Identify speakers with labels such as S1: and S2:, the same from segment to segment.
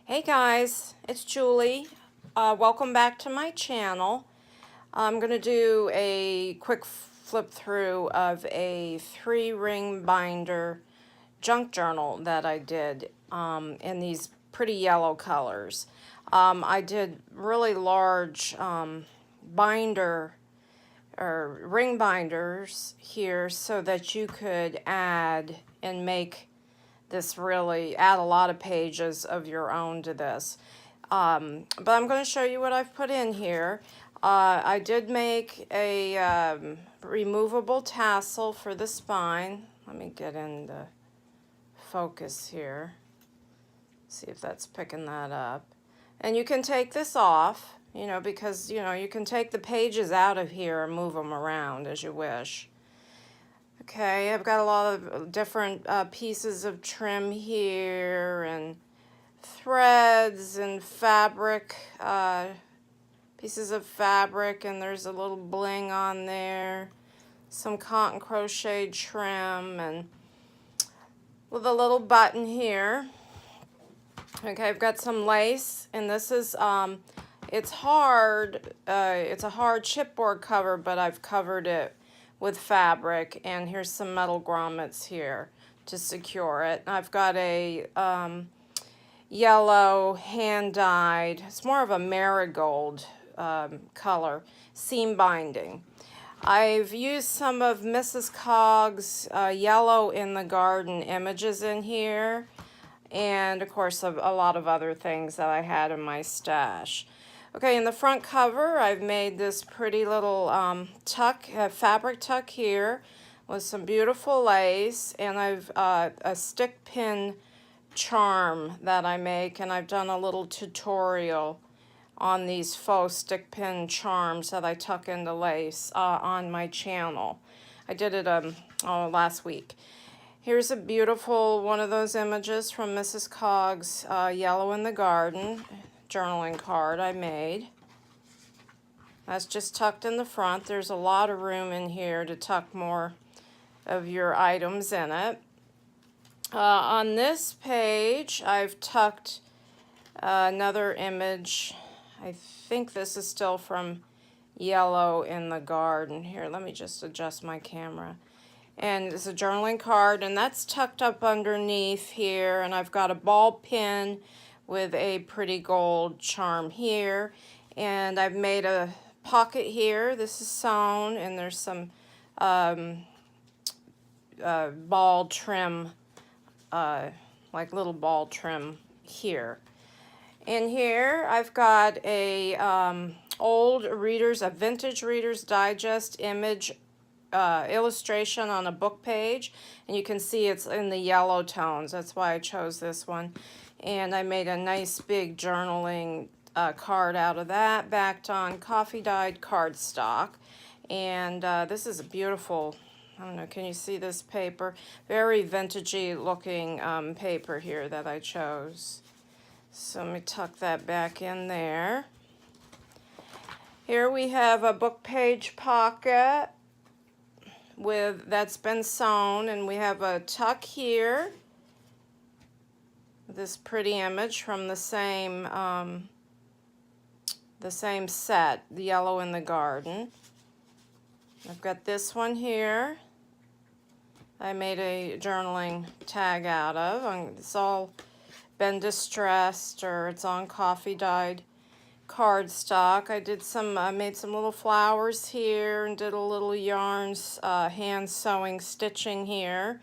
S1: Hey guys, it's Julie. Welcome back to my channel. I'm going to do a quick flip through of a 3-ring binder junk journal that I did in these pretty yellow colors. I did really large binder or ring binders here so that you could add and make this really add a lot of pages of your own to this. But I'm going to show you what I've put in here. I did make a removable tassel for the spine. Let me get into focus here. See if that's picking that up. And you can take this off, because, you can take the pages out of here and move them around as you wish. Okay, I've got a lot of different pieces of trim here and threads and fabric, pieces of fabric, and there's a little bling on there, some cotton crochet trim, and with a little button here. Okay, I've got some lace, and this is, it's hard, it's a hard chipboard cover, but I've covered it with fabric, and here's some metal grommets here to secure it. I've got a yellow hand-dyed, it's more of a marigold color, seam binding. I've used some of Mrs. Cog's Yellow in the Garden images in here, and of course a lot of other things that I had in my stash. Okay, in the front cover, I've made this pretty little fabric tuck here with some beautiful lace, and I've a stick pin charm that I make, and I've done a little tutorial on these faux stick pin charms that I tuck into lace on my channel. I did it last week. Here's a beautiful one of those images from Mrs. Cog's Yellow in the Garden journaling card I made. That's just tucked in the front. There's a lot of room in here to tuck more of your items in it. On this page, I've tucked another image. I think this is still from Yellow in the Garden. Here, let me just adjust my camera. And it's a journaling card, and that's tucked up underneath here, and I've got a ball pin with a pretty gold charm here, and I've made a pocket here. This is sewn, and there's some ball trim, like little ball trim here. In here, I've got a vintage Reader's Digest image illustration on a book page, and you can see it's in the yellow tones. That's why I chose this one. And I made a nice big journaling card out of that, backed on coffee dyed cardstock. And this is a beautiful, I don't know, can you see this paper? Very vintagey looking paper here that I chose. So let me tuck that back in there. Here we have a book page pocket that's been sewn, and we have a tuck here. This pretty image from the same set, the Yellow in the Garden. I've got this one here. I made a journaling tag out of. It's all been distressed, or it's on coffee dyed cardstock. I made some little flowers here and did a little yarns, hand sewing stitching here.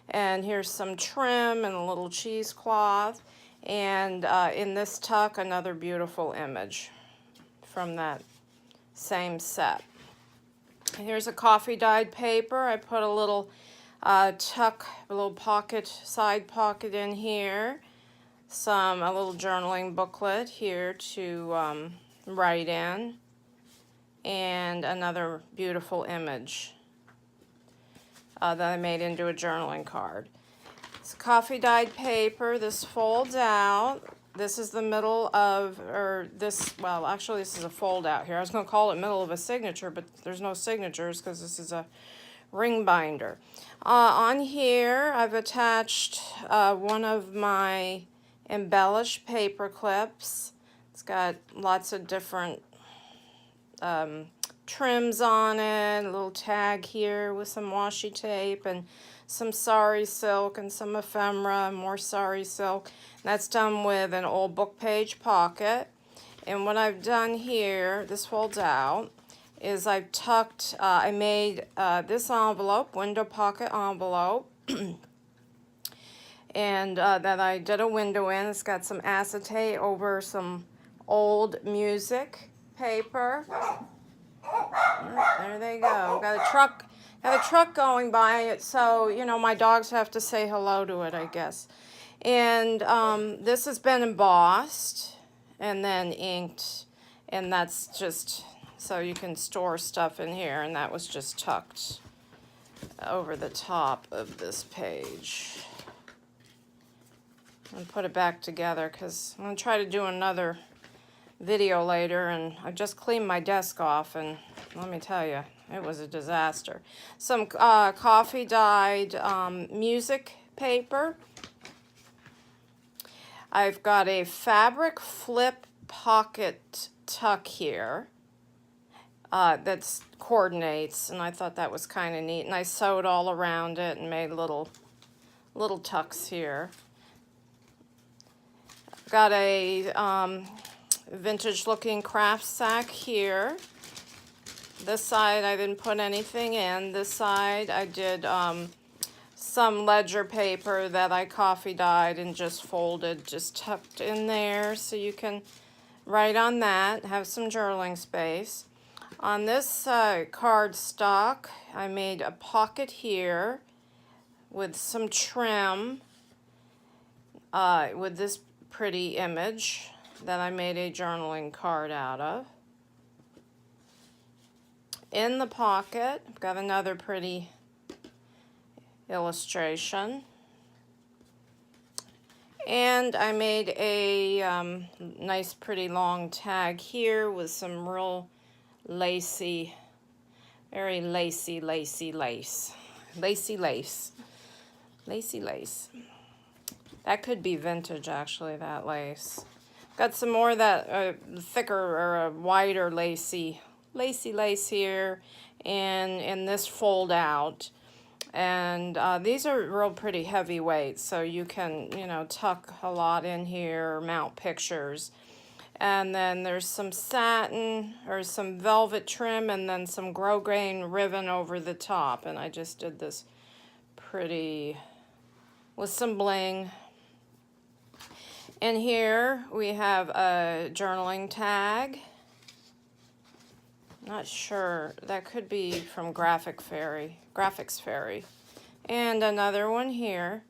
S1: And here's some trim and a little cheesecloth. And in this tuck, another beautiful image from that same set. Here's a coffee dyed paper. I put a little tuck, a little pocket, side pocket in here. A little journaling booklet here to write in. And another beautiful image that I made into a journaling card. It's coffee dyed paper. This folds out. This is the middle of, actually this is a fold out here. I was going to call it middle of a signature, but there's no signatures because this is a ring binder. On here I've attached one of my embellished paper clips. It's got lots of different trims on it, a little tag here with some washi tape and some sari silk and some ephemera, more sari silk. And that's done with an old book page pocket. And what I've done here, this folds out, is I've tucked, I made this envelope, window pocket envelope, and that I did a window in. It's got some acetate over some old music paper. There they go. Got a truck going by it, so you know my dogs have to say hello to it, I guess. And this has been embossed and then inked, and that's just so you can store stuff in here, and that was just tucked over the top of this page. And put it back together because I'm going to try to do another video later, and I just cleaned my desk off, and let me tell you, it was a disaster. Some coffee dyed music paper. I've got a fabric flip pocket tuck here that coordinates, and I thought that was kind of neat, and I sewed all around it and made little tucks here. Got a vintage looking craft sack here. This side I didn't put anything in. This side I did some ledger paper that I coffee dyed and just folded, just tucked in there so you can write on that, have some journaling space. On this card stock I made a pocket here with some trim with this pretty image that I made a journaling card out of. In the pocket, I've got another pretty illustration. And I made a nice pretty long tag here with some real lacy, very lacy lace. Lacy lace. That could be vintage, actually, that lace. Got some more of that thicker or wider lacy lace here, and this fold out. And these are real pretty heavyweight, so you can, you know, tuck a lot in here, mount pictures. And then there's some satin or some velvet trim, and then some grosgrain ribbon over the top. And I just did this pretty with some bling. And here we have a journaling tag. Not sure, that could be from Graphics Fairy. And another one here.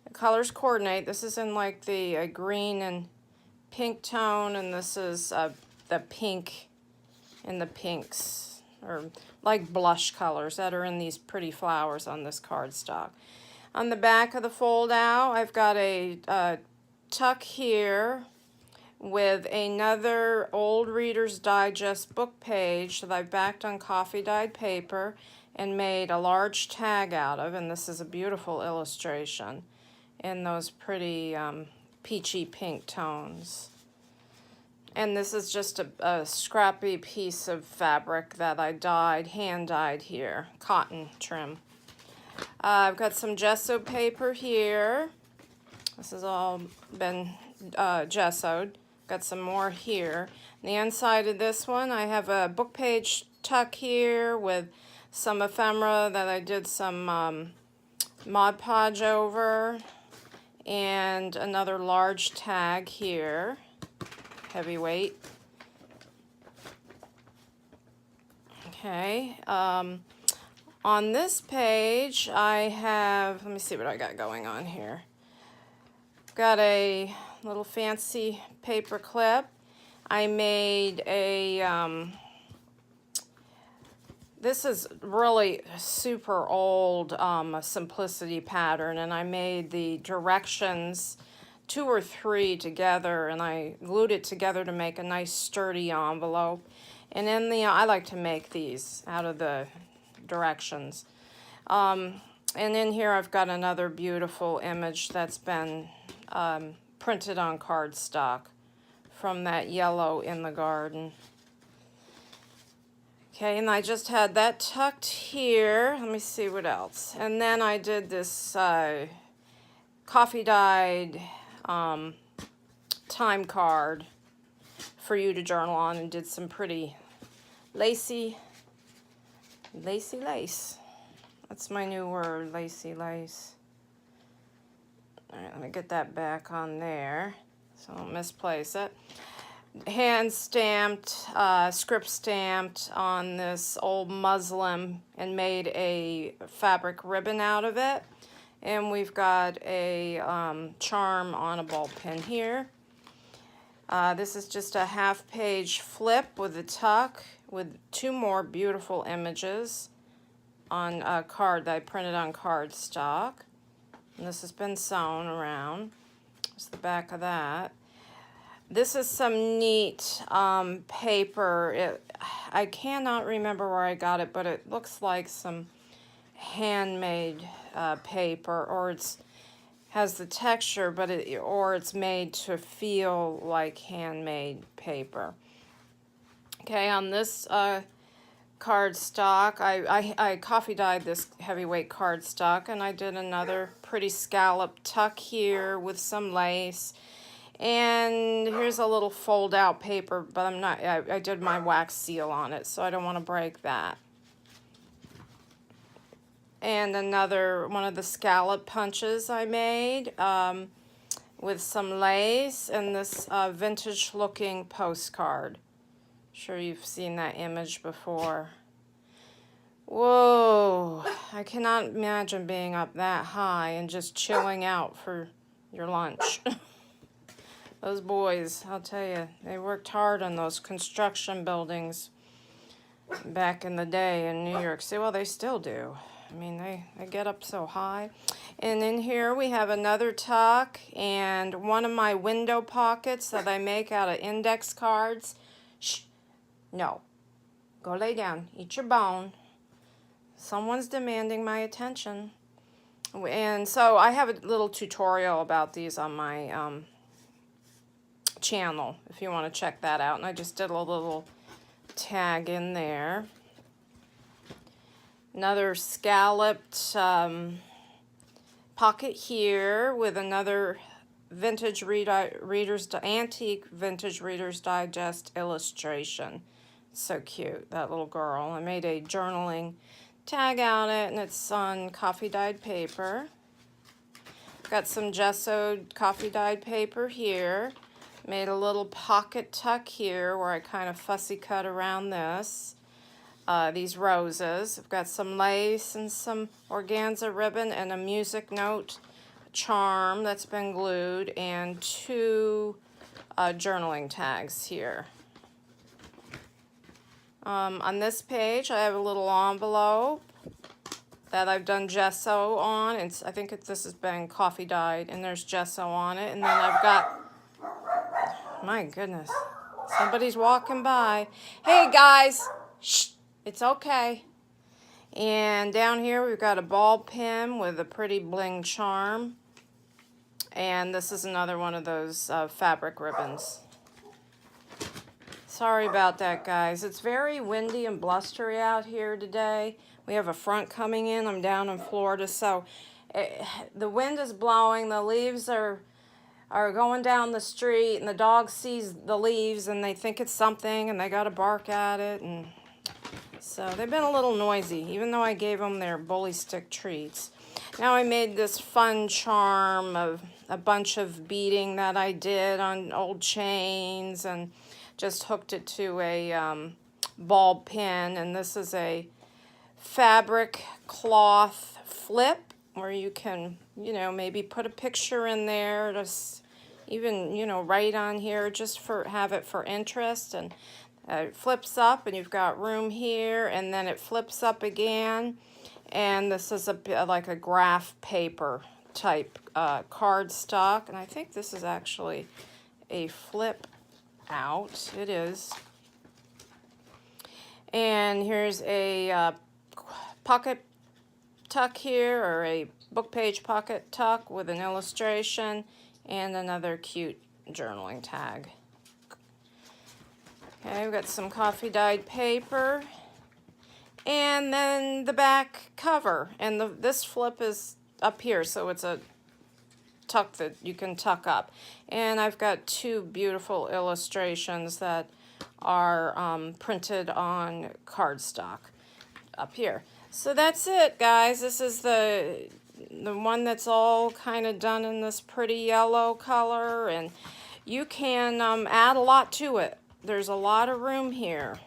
S1: The colors coordinate. This is in like the green and pink tone, and this is the pink and the pinks, or like blush colors that are in these pretty flowers on this cardstock. On the back of the fold out, I've got a tuck here with another old Reader's Digest book page that I've backed on coffee dyed paper and made a large tag out of, and this is a beautiful illustration in those pretty peachy pink tones. And this is just a scrappy piece of fabric that I dyed, hand dyed here, cotton trim. I've got some gesso paper here. This has all been gessoed. Got some more here. On the inside of this one, I have a book page tuck here with some ephemera that I did some Mod Podge over, and another large tag here, heavyweight. Okay. On this page, I have, let me see what I got going on here. Got a little fancy paper clip. I made a, this is really super old simplicity pattern, and I made the directions 2 or 3 together, and I glued it together to make a nice sturdy envelope. And in the, I like to make these out of the directions. And in here I've got another beautiful image that's been printed on cardstock from that yellow in the garden. Okay, and I just had that tucked here. Let me see what else. And then I did this coffee dyed time card for you to journal on, and did some pretty lacy lace. That's my new word, lacy lace. All right, let me get that back on there so I don't misplace it. Hand stamped, script stamped on this old muslin and made a fabric ribbon out of it. And we've got a charm on a ball pin here. This is just a half-page flip with a tuck with 2 more beautiful images on a card that I printed on cardstock. And this has been sewn around. It's the back of that. This is some neat paper. I cannot remember where I got it, but it looks like some handmade paper, or has the texture, but it's made to feel like handmade paper. Okay, on this cardstock, I coffee dyed this heavyweight cardstock, and I did another pretty scallop tuck here with some lace. And here's a little fold out paper, but I did my wax seal on it, so I don't want to break that. And another one of the scallop punches I made with some lace, and this vintage looking postcard. Sure you've seen that image before. Whoa, I cannot imagine being up that high and just chilling out for your lunch. Those boys, I'll tell you, they worked hard on those construction buildings back in the day in New York City. Well, they still do. I mean, they get up so high. And in here we have another tuck and one of my window pockets that I make out of index cards. Shh, no. Go lay down, eat your bone. Someone's demanding my attention. And so I have a little tutorial about these on my channel if you want to check that out, and I just did a little tag in there. Another scalloped pocket here with another vintage antique vintage Reader's Digest illustration. So cute, that little girl. I made a journaling tag out it, and it's on coffee dyed paper. Got some gessoed coffee dyed paper here. Made a little pocket tuck here where I kind of fussy cut around these roses. I've got some lace and some organza ribbon and a music note charm that's been glued, and 2 journaling tags here. On this page I have a little envelope that I've done gesso on. I think this has been coffee dyed, and there's gesso on it. And then I've got, my goodness, somebody's walking by. Hey guys, shh, it's okay. And down here we've got a ball pin with a pretty bling charm. And this is another one of those fabric ribbons. Sorry about that, guys. It's very windy and blustery out here today. We have a front coming in. I'm down in Florida, so the wind is blowing. The leaves are going down the street, and the dog sees the leaves, and they think it's something, and they got to bark at it. And so they've been a little noisy, even though I gave them their bully stick treats. Now I made this fun charm of a bunch of beading that I did on old chains, and just hooked it to a ball pin. And this is a fabric cloth flip where you can, maybe put a picture in there, just even, write on here, just have it for interest. And it flips up, and you've got room here, and then it flips up again. And this is like a graph paper type cardstock, and I think this is actually a flip out. It is. And here's a pocket tuck here, or a book page pocket tuck with an illustration. and another cute journaling tag. Okay, we've got some coffee dyed paper, and then the back cover, and this flip is up here, so it's a tuck that you can tuck up. And I've got two beautiful illustrations that are printed on cardstock up here. So that's it, guys. This is the one that's all kind of done in this pretty yellow color, and you can add a lot to it. There's a lot of room here.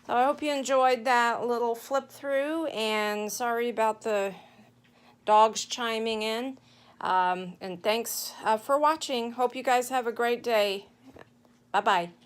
S1: So I hope you enjoyed that little flip through, and sorry about the dogs chiming in. And thanks for watching. Hope you guys have a great day. Bye-bye.